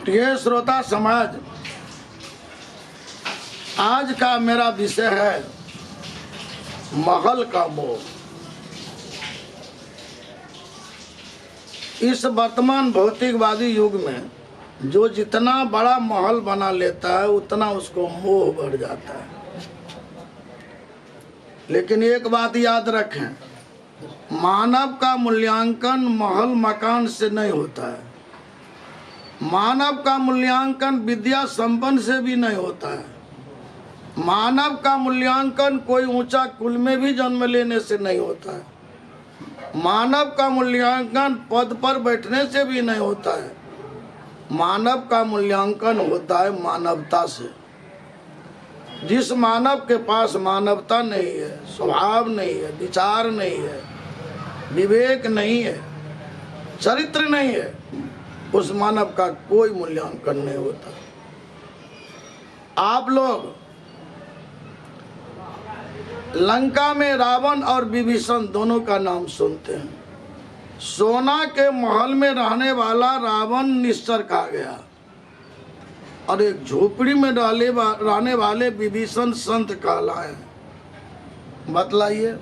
प्रिय श्रोता समाज, आज का मेरा विषय है महल का मोह। इस वर्तमान भौतिकवादी युग में जो जितना बड़ा महल बना लेता है उतना उसको मोह बढ़ जाता है। लेकिन एक बात याद रखें, मानव का मूल्यांकन महल मकान से नहीं होता है। मानव का मूल्यांकन विद्या संपन्न से भी नहीं होता है। मानव का मूल्यांकन कोई ऊंचा कुल में भी जन्म लेने से नहीं होता है। मानव का मूल्यांकन पद पर बैठने से भी नहीं होता है। मानव का मूल्यांकन होता है मानवता से। जिस मानव के पास मानवता नहीं है, स्वभाव नहीं है, विचार नहीं है, विवेक नहीं है, चरित्र नहीं है, उस मानव का कोई मूल्यांकन नहीं होता। आप लोग लंका में रावण और विभीषण दोनों का नाम सुनते हैं। सोना के महल में रहने वाला रावण निश्चर कहा गया और एक झोपड़ी में रहने वाले विभीषण संत कहलाए। बतलाइए,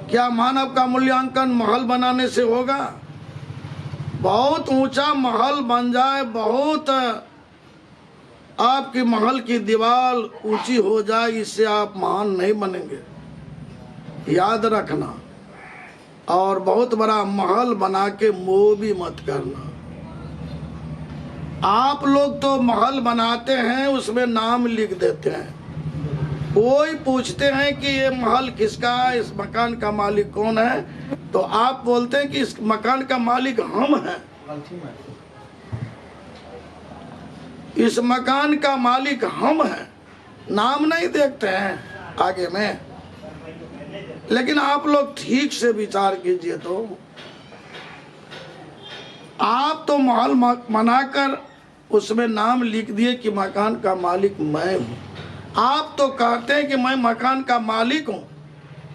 क्या मानव का मूल्यांकन महल बनाने से होगा? बहुत ऊंचा महल बन जाए, बहुत आपकी महल की दीवार ऊंची हो जाए, इससे आप महान नहीं बनेंगे, याद रखना। और बहुत बड़ा महल बना के मोह भी मत करना। आप लोग तो महल बनाते हैं, उसमें नाम लिख देते हैं। कोई पूछते हैं कि ये महल किसका है, इस मकान का मालिक कौन है, तो आप बोलते हैं कि इस मकान का मालिक हम हैं। इस मकान का मालिक हम हैं, नाम नहीं देखते हैं आगे में। लेकिन आप लोग ठीक से विचार कीजिए, तो आप तो महल बनाकर उसमें नाम लिख दिए कि मकान का मालिक मैं हूं। आप तो कहते हैं कि मैं मकान का मालिक हूं,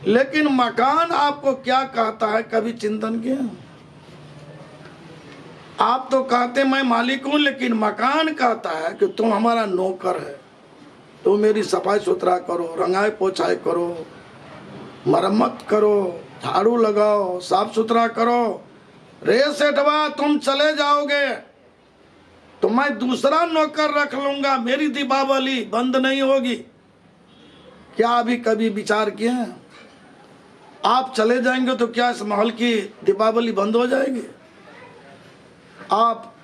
लेकिन मकान आपको क्या कहता है, कभी चिंतन किया? आप तो कहते मैं मालिक हूं, लेकिन मकान कहता है कि तुम हमारा नौकर है, तुम मेरी सफाई सुथरा करो, रंगाई पोछाई करो, मरम्मत करो, झाड़ू लगाओ, साफ सुथरा करो। रे सेठवा, तुम चले जाओगे तो मैं दूसरा नौकर रख लूंगा, मेरी दीपावली बंद नहीं होगी। क्या अभी कभी विचार किए हैं? आप चले जाएंगे तो क्या इस महल की दीपावली बंद हो जाएगी? आप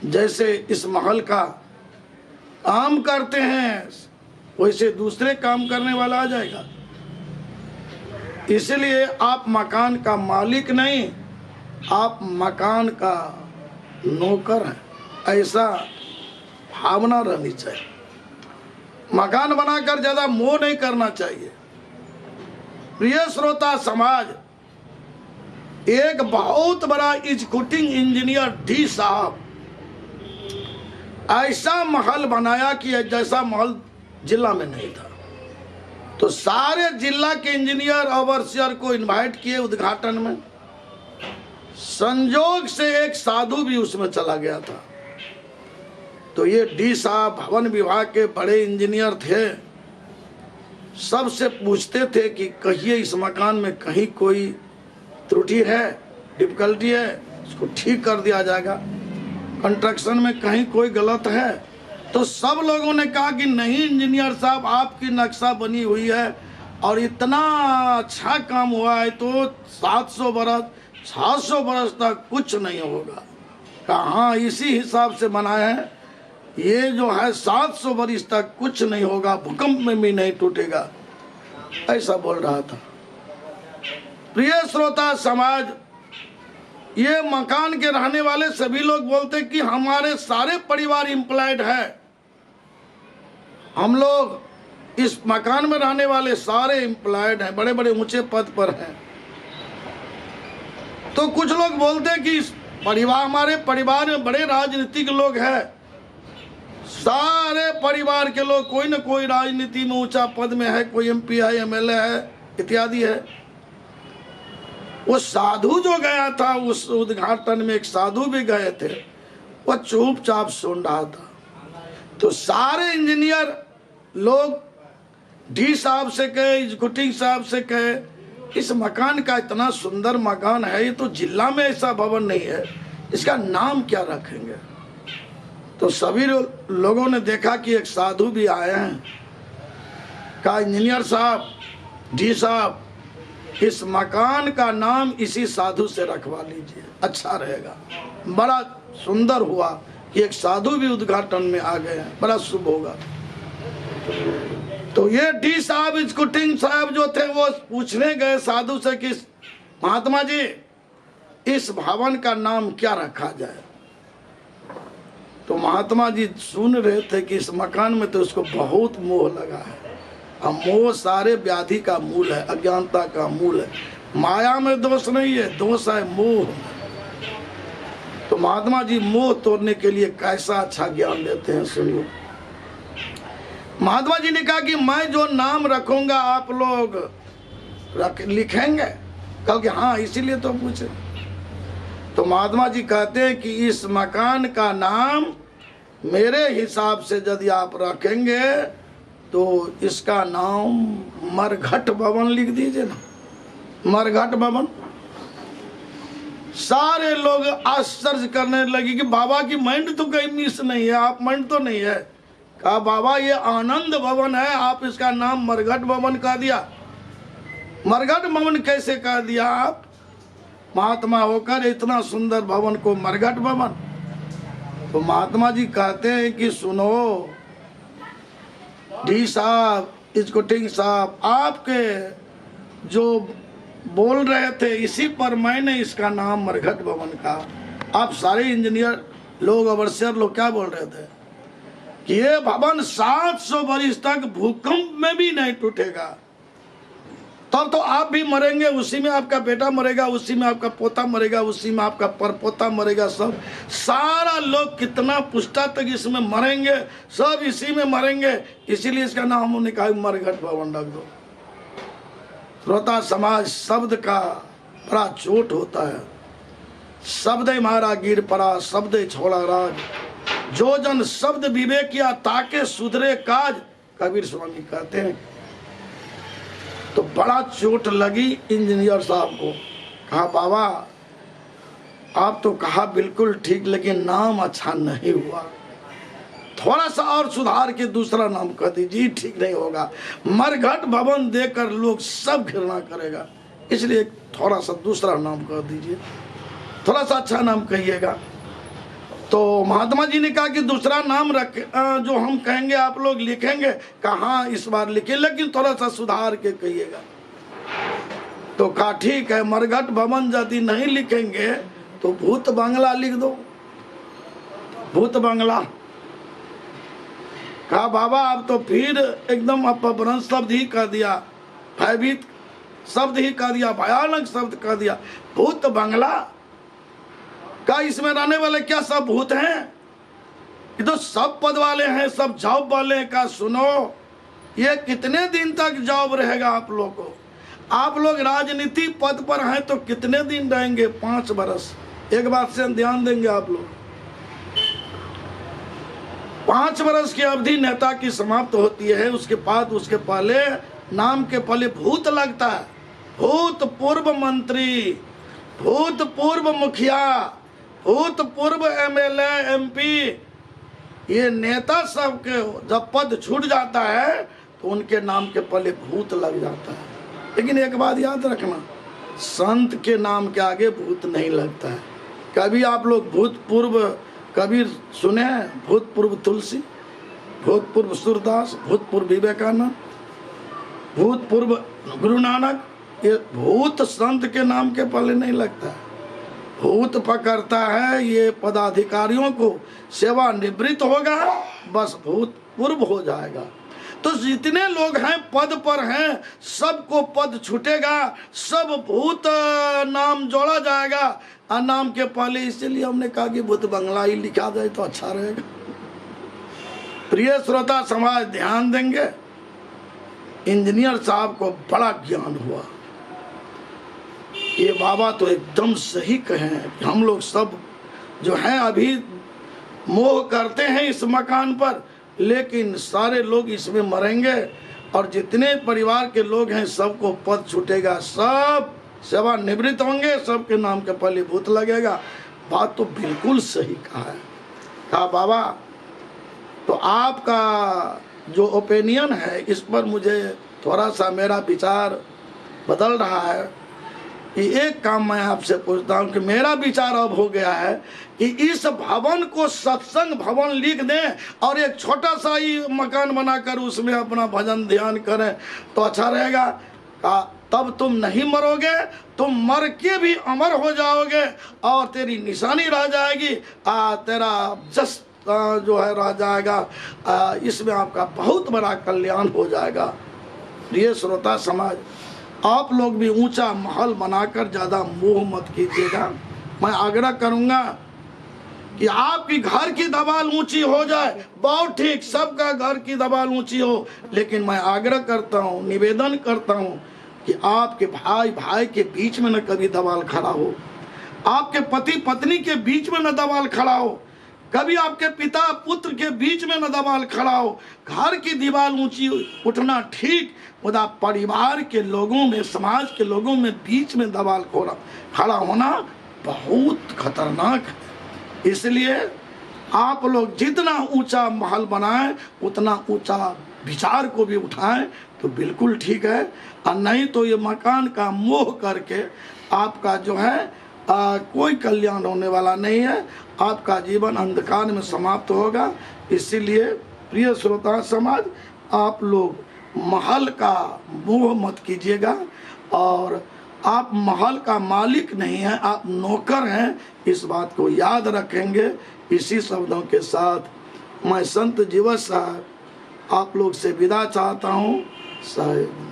जैसे इस महल का काम करते हैं, वैसे दूसरे काम करने वाला आ जाएगा। इसलिए आप मकान का मालिक नहीं, आप मकान का नौकर हैं, ऐसा भावना रहनी चाहिए। मकान बनाकर ज्यादा मोह नहीं करना चाहिए। प्रिय श्रोता समाज, एक बहुत बड़ा एग्जीक्यूटिव इंजीनियर डी साहब ऐसा महल बनाया कि जैसा महल जिला में नहीं था। तो सारे जिला के इंजीनियर ओवरसियर को इनवाइट किए उद्घाटन में। संजोग से एक साधु भी उसमें चला गया था। तो ये डी साहब भवन विभाग के बड़े इंजीनियर थे। सबसे पूछते थे कि कहिए इस मकान में कहीं कोई त्रुटि है, डिफिकल्टी है, इसको ठीक कर दिया जाएगा। कंस्ट्रक्शन में कहीं कोई गलत है? तो सब लोगों ने कहा कि नहीं इंजीनियर साहब, आपकी नक्शा बनी हुई है और इतना अच्छा काम हुआ है तो 700 बरस 700 बरस तक कुछ नहीं होगा। कहा हाँ, इसी हिसाब से बनाया है। ये जो है 700 बरस तक कुछ नहीं होगा, भूकंप में भी नहीं टूटेगा, ऐसा बोल रहा था। प्रिय श्रोता समाज, ये मकान के रहने वाले सभी लोग बोलते कि हमारे सारे परिवार एम्प्लॉयड है, हम लोग इस मकान में रहने वाले सारे एम्प्लॉयड हैं, बड़े बड़े ऊंचे पद पर हैं। तो कुछ लोग बोलते कि इस परिवार, हमारे परिवार में बड़े राजनीतिक लोग हैं, सारे परिवार के लोग कोई न कोई राजनीति में ऊंचा पद में है, कोई एमपी है, एमएलए है, इत्यादि है। वो साधु जो गया था उस उद्घाटन में, एक साधु भी गए थे। वो चुपचाप सुन रहा था। तो सारे इंजीनियर लोग डी साहब से कहे, एग्जीक्यूटिव साहब से कहे, इस मकान का इतना सुंदर मकान है, ये तो जिला में ऐसा भवन नहीं है, इसका नाम क्या रखेंगे। तो सभी लोगों ने देखा कि एक साधु भी आए हैं। कहा इंजीनियर साहब, डी साहब, इस मकान का नाम इसी साधु से रखवा लीजिए, अच्छा रहेगा। बड़ा सुंदर हुआ कि एक साधु भी उद्घाटन में आ गए हैं, बड़ा शुभ होगा। तो ये डी साहब, एग्जीक्यूटिव साहब जो थे वो पूछने गए साधु से कि महात्मा जी, इस भवन का नाम क्या रखा जाए। तो महात्मा जी सुन रहे थे कि इस मकान में तो उसको बहुत मोह लगा है। अब मोह सारे व्याधि का मूल है, अज्ञानता का मूल है। माया में दोष नहीं है, दोष है मोह। तो महात्मा जी मोह तोड़ने के लिए कैसा अच्छा ज्ञान देते हैं, सुनिए। महात्मा जी ने कहा कि मैं जो नाम रखूंगा आप लोग लिखेंगे। कल के हाँ, इसीलिए तो पूछे। तो महात्मा जी कहते हैं कि इस मकान का नाम मेरे हिसाब से यदि आप रखेंगे तो इसका नाम मरघट भवन लिख दीजिए ना, मरघट भवन। सारे लोग आश्चर्य करने लगे कि बाबा की माइंड तो कहीं मिस नहीं है, आप माइंड तो नहीं है। कहा बाबा ये आनंद भवन है, आप इसका नाम मरघट भवन कह दिया। मरघट भवन कैसे कह दिया आप, महात्मा होकर इतना सुंदर भवन को मरघट भवन। तो महात्मा जी कहते हैं कि सुनो डी साहब, एग्जीक्यूटिव साहब, आपके जो बोल रहे थे इसी पर मैंने इसका नाम मरघट भवन कहा। आप सारे इंजीनियर लोग, ओवरसियर लोग क्या बोल रहे थे कि ये भवन 700 वर्ष तक भूकंप में भी नहीं टूटेगा। तब तो आप भी मरेंगे, उसी में आपका बेटा मरेगा, उसी में आपका पोता मरेगा, उसी में आपका परपोता मरेगा, सब सारा लोग कितना पुश्ता तक इसमें मरेंगे, सब इसी में मरेंगे। इसीलिए इसका नाम हमने कहा मरघट भवन रख दो। श्रोता समाज, शब्द का बड़ा चोट होता है। शब्द मारा गिर पड़ा, शब्द छोड़ा राज, जो जन शब्द विवेक किया ताके सुधरे काज, कबीर स्वामी कहते हैं। तो बड़ा चोट लगी इंजीनियर साहब को। कहा बाबा आप तो कहा बिल्कुल ठीक, लेकिन नाम अच्छा नहीं हुआ, थोड़ा सा और सुधार के दूसरा नाम कह दीजिए। ठीक नहीं होगा, मरघट भवन देकर लोग सब घृणा करेगा, इसलिए थोड़ा सा दूसरा नाम कह दीजिए, थोड़ा सा अच्छा नाम कहिएगा। तो महात्मा जी ने कहा कि दूसरा नाम रख, जो हम कहेंगे आप लोग लिखेंगे। कहा इस बार लिखे, लेकिन थोड़ा सा सुधार के कहिएगा। तो कहा ठीक है, मरघट भवन यदि नहीं लिखेंगे तो भूत बंगला लिख दो, भूत बंगला। कहा बाबा आप तो फिर एकदम अपभ्रंश शब्द ही कह दिया, भयभीत शब्द ही कह दिया, भयानक शब्द कह दिया, भूत बंगला। का इसमें रहने वाले क्या सब भूत हैं? ये तो सब पद वाले हैं, सब जॉब वाले हैं। का सुनो, ये कितने दिन तक जॉब रहेगा आप लोग को? आप लोग राजनीति पद पर हैं तो कितने दिन रहेंगे? 5 वर्ष। एक बात से ध्यान देंगे आप लोग, 5 वर्ष की अवधि नेता की समाप्त होती है। उसके बाद उसके पहले नाम के पहले भूत लगता है। भूतपूर्व मंत्री, भूतपूर्व मुखिया, भूतपूर्व एमएलए, एमपी, ये नेता सब के जब पद छूट जाता है तो उनके नाम के पहले भूत लग जाता है। लेकिन एक बात याद रखना, संत के नाम के आगे भूत नहीं लगता है। कभी आप लोग भूतपूर्व कबीर सुने हैं? भूतपूर्व तुलसी, भूतपूर्व सूरदास, भूतपूर्व विवेकानंद, भूतपूर्व गुरु नानक, ये भूत संत के नाम के पहले नहीं लगता है। भूत पकड़ता है ये पदाधिकारियों को, सेवा निवृत्त होगा बस भूतपूर्व हो जाएगा। तो जितने लोग हैं पद पर हैं, सबको पद छूटेगा, सब भूत नाम जोड़ा जाएगा और नाम के पहले। इसीलिए हमने कहा कि भूत बंगला ही लिखा जाए तो अच्छा रहेगा। प्रिय श्रोता समाज, ध्यान देंगे। इंजीनियर साहब को बड़ा ज्ञान हुआ। ये बाबा तो एकदम सही कहे हैं कि हम लोग सब जो हैं अभी मोह करते हैं इस मकान पर, लेकिन सारे लोग इसमें मरेंगे और जितने परिवार के लोग हैं सबको पद छूटेगा, सब सेवानिवृत्त होंगे, सबके नाम के फलीभूत लगेगा। बात तो बिल्कुल सही कहा है। कहा बाबा तो आपका जो ओपिनियन है इस पर मुझे थोड़ा सा मेरा विचार बदल रहा है कि एक काम मैं आपसे पूछता हूँ कि मेरा विचार अब हो गया है कि इस भवन को सत्संग भवन लिख दें और एक छोटा सा ही मकान बनाकर उसमें अपना भजन ध्यान करें तो अच्छा रहेगा। तब तुम नहीं मरोगे, तुम मर के भी अमर हो जाओगे और तेरी निशानी रह जाएगी, तेरा जस जो है रह जाएगा, इसमें आपका बहुत बड़ा कल्याण हो जाएगा। प्रिय श्रोता समाज, आप लोग भी ऊंचा महल बनाकर ज़्यादा मोह मत कीजिएगा। मैं आग्रह करूंगा कि आपकी घर की दीवार ऊंची हो जाए, बहुत ठीक, सबका घर की दीवार ऊंची हो, लेकिन मैं आग्रह करता हूं, निवेदन करता हूं कि आपके भाई भाई के बीच में न कभी दीवार खड़ा हो, आपके पति पत्नी के बीच में न दीवार खड़ा हो, कभी आपके पिता पुत्र के बीच में न दीवार खड़ा हो। घर की दीवार ऊंची उठना ठीक, खुदा परिवार के लोगों में, समाज के लोगों में बीच में दीवार खड़ा होना बहुत खतरनाक है। इसलिए आप लोग जितना ऊंचा महल बनाएं उतना ऊंचा विचार को भी उठाएं तो बिल्कुल ठीक है, और नहीं तो ये मकान का मोह करके आपका जो है कोई कल्याण होने वाला नहीं है, आपका जीवन अंधकार में समाप्त होगा। इसीलिए प्रिय श्रोता समाज, आप लोग महल का मोह मत कीजिएगा, और आप महल का मालिक नहीं हैं, आप नौकर हैं, इस बात को याद रखेंगे। इसी शब्दों के साथ मैं संत जीवत साहब आप लोग से विदा चाहता हूँ। साहेब।